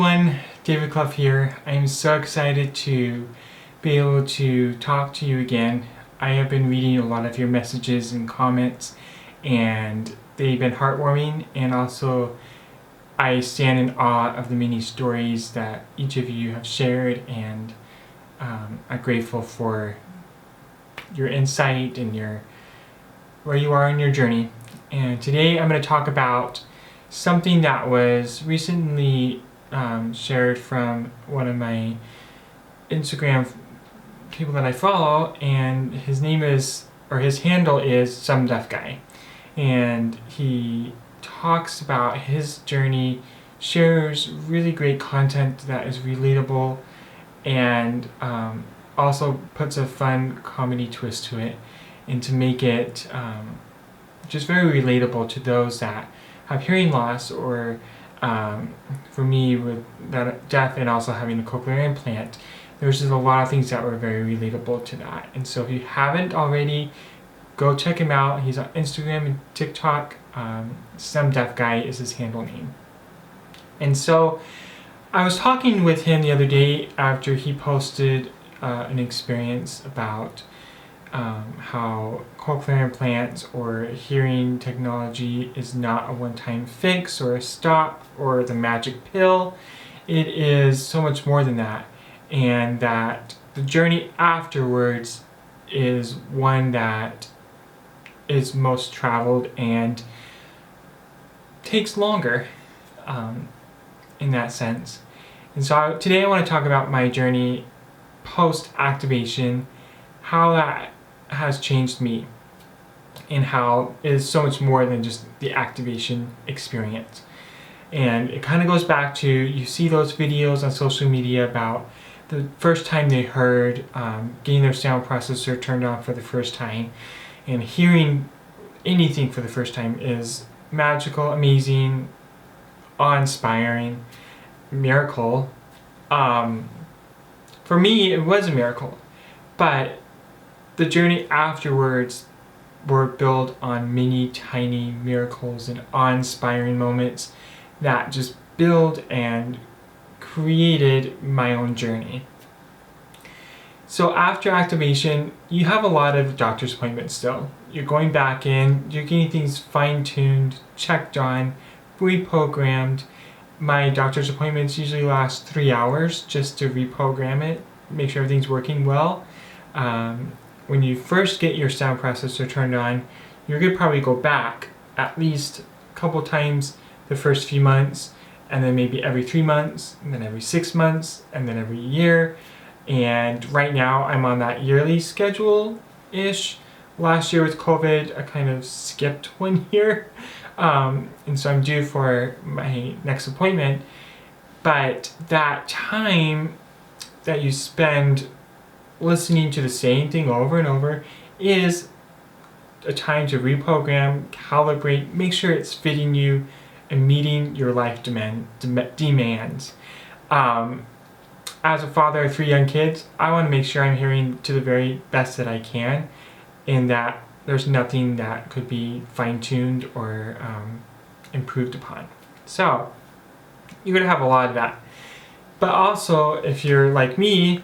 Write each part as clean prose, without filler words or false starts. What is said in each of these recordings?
everyone, David Clough here. I'm so excited to be able to talk to you again. I have been reading a lot of your messages and comments, and they've been heartwarming, and also I stand in awe of the many stories that each of you have shared, and I'm grateful for your insight and where you are in your journey. And today I'm going to talk about something that was recently shared from one of my Instagram people that I follow, and his handle is Some Deaf Guy, and he talks about his journey, shares really great content that is relatable, and also puts a fun comedy twist to it, and to make it just very relatable to those that have hearing loss, or for me with that deaf and also having a cochlear implant, there's just a lot of things that were very relatable to that. And so if you haven't already, go check him out. He's on Instagram and TikTok. Some Deaf Guy is his handle name. And so I was talking with him the other day after he posted an experience about how cochlear implants or hearing technology is not a one-time fix or a stop or the magic pill. It is so much more than that, and that the journey afterwards is one that is most traveled and takes longer in that sense. And so today I want to talk about my journey post-activation, how that has changed me, and how it is so much more than just the activation experience. And it kind of goes back to, you see those videos on social media about the first time they heard, getting their sound processor turned on for the first time, and hearing anything for the first time is magical, amazing, awe-inspiring, miracle. For me, it was a miracle, but the journey afterwards were built on many tiny miracles and awe-inspiring moments that just build and created my own journey. So after activation, you have a lot of doctor's appointments still. You're going back in, you're getting things fine-tuned, checked on, reprogrammed. My doctor's appointments usually last 3 hours just to reprogram it, make sure everything's working well. When you first get your sound processor turned on, you're going to probably go back at least a couple times the first few months, and then maybe every 3 months, and then every 6 months, and then every year. And right now I'm on that yearly schedule-ish. Last year with COVID, I kind of skipped 1 year. And so I'm due for my next appointment. But that time that you spend listening to the same thing over and over is a time to reprogram, calibrate, make sure it's fitting you and meeting your life demands. As a father of 3 young kids, I want to make sure I'm hearing to the very best that I can, and that there's nothing that could be fine-tuned or improved upon. So you're going to have a lot of that. But also, if you're like me,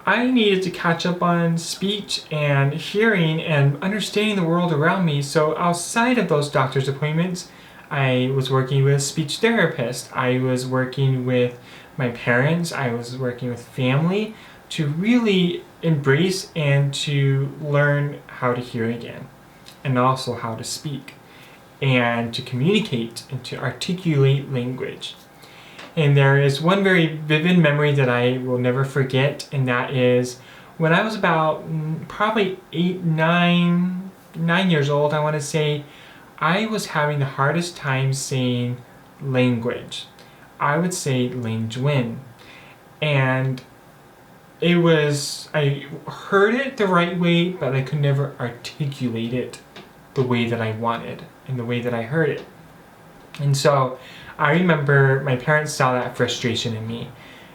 I needed to catch up on speech and hearing and understanding the world around me. So outside of those doctor's appointments, I was working with speech therapists. I was working with my parents. I was working with family to really embrace and to learn how to hear again, and also how to speak and to communicate and to articulate language. And there is one very vivid memory that I will never forget, and that is when I was about probably 9 years old, I want to say, I was having the hardest time saying language. I would say language, and I heard it the right way, but I could never articulate it the way that I wanted and the way that I heard it. And so I remember my parents saw that frustration in me.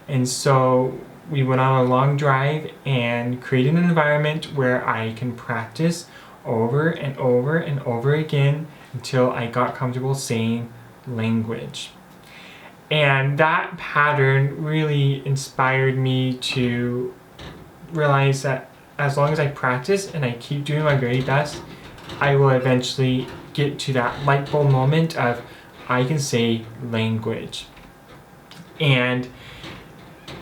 And so we went on a long drive and created an environment where I can practice over and over and over again until I got comfortable saying language. And that pattern really inspired me to realize that as long as I practice and I keep doing my very best, I will eventually get to that light bulb moment of I can say language. And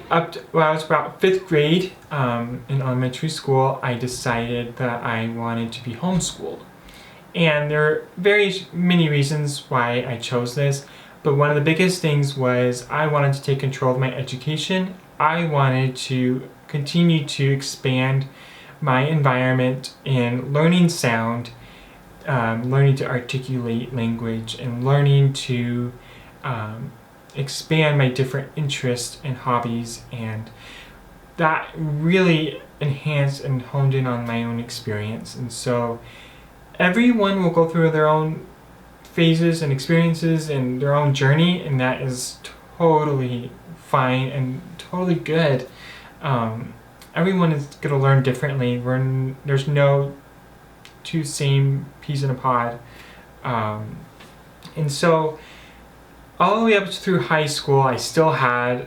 when I was about 5th grade in elementary school, I decided that I wanted to be homeschooled. And there are many reasons why I chose this, but one of the biggest things was I wanted to take control of my education. I wanted to continue to expand my environment in learning sound, learning to articulate language, and learning to expand my different interests and hobbies, and that really enhanced and honed in on my own experience. And so everyone will go through their own phases and experiences and their own journey, and that is totally fine and totally good. Everyone is going to learn differently. There's no two same peas in a pod. And so all the way up through high school, I still had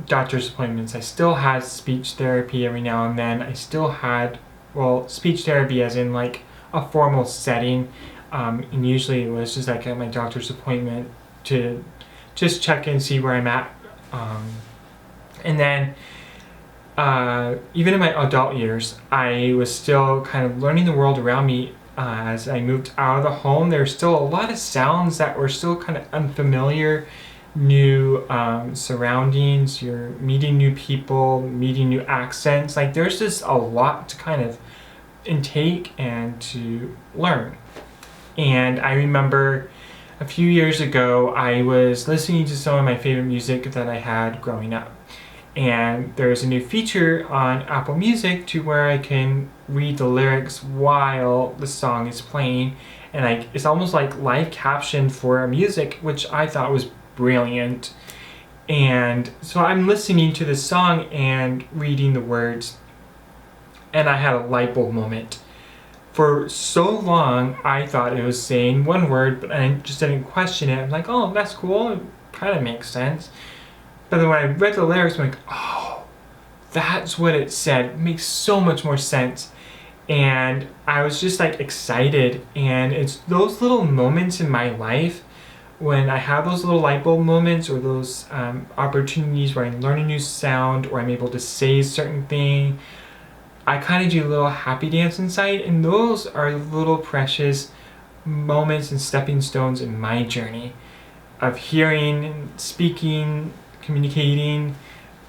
doctor's appointments. I still had speech therapy every now and then. I still had, speech therapy as in like a formal setting. And usually it was just like at my doctor's appointment to just check in, see where I'm at. And then even in my adult years, I was still kind of learning the world around me. As I moved out of the home, there's still a lot of sounds that were still kind of unfamiliar, new surroundings. You're meeting new people, meeting new accents. Like there's just a lot to kind of intake and to learn. And I remember a few years ago, I was listening to some of my favorite music that I had growing up. And there's a new feature on Apple Music to where I can read the lyrics while the song is playing, and it's almost like live caption for music, which I thought was brilliant. And so I'm listening to the song and reading the words, and I had a light bulb moment. For so long, I thought it was saying one word, but I just didn't question it. I'm like, oh, that's cool. It kind of makes sense. But then when I read the lyrics, I'm like, oh, that's what it said. It makes so much more sense. And I was just like excited. And it's those little moments in my life when I have those little light bulb moments, or those opportunities where I learn a new sound, or I'm able to say a certain thing, I kind of do a little happy dance inside. And those are little precious moments and stepping stones in my journey of hearing, speaking, communicating,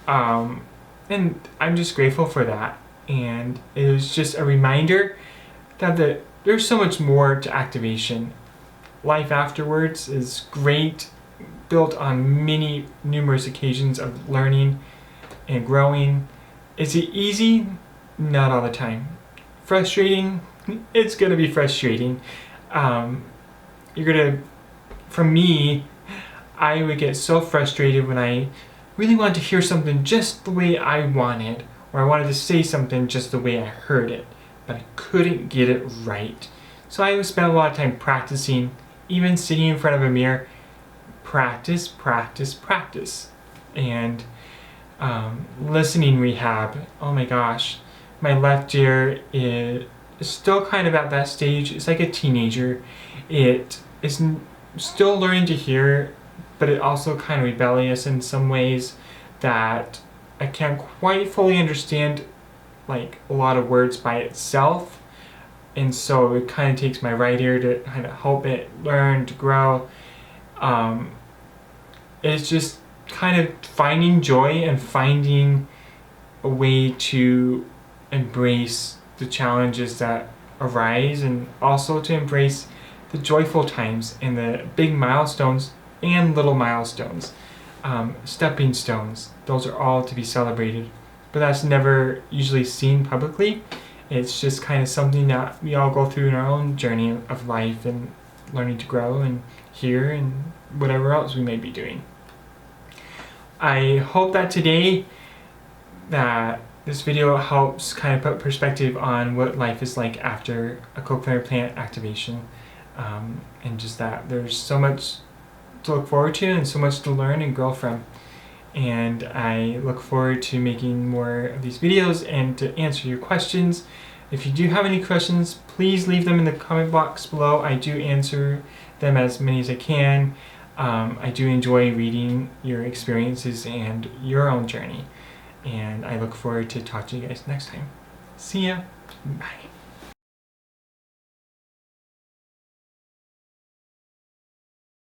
and I'm just grateful for that. And it was just a reminder that there's so much more to activation. Life afterwards is great, built on many numerous occasions of learning and growing. Is it easy? Not all the time. Frustrating? It's gonna be frustrating. For me, I would get so frustrated when I really wanted to hear something just the way I wanted, or I wanted to say something just the way I heard it, but I couldn't get it right. So I would spend a lot of time practicing, even sitting in front of a mirror, practice, practice, practice. And listening rehab, oh my gosh, my left ear is still kind of at that stage. It's like a teenager. It is still learning to hear, but it also kind of rebellious in some ways that I can't quite fully understand like a lot of words by itself. And so it kind of takes my right ear to kind of help it learn to grow. It's just kind of finding joy and finding a way to embrace the challenges that arise, and also to embrace the joyful times and the big milestones and little milestones, stepping stones. Those are all to be celebrated, but that's never usually seen publicly. It's just kind of something that we all go through in our own journey of life and learning to grow and hear and whatever else we may be doing. I hope that today that this video helps kind of put perspective on what life is like after a cochlear implant activation, and just that there's so much to look forward to and so much to learn and grow from. And I look forward to making more of these videos and to answer your questions. If you do have any questions, please leave them in the comment box below. I do answer them as many as I can. I do enjoy reading your experiences and your own journey. And I look forward to talking to you guys next time. See ya. Bye.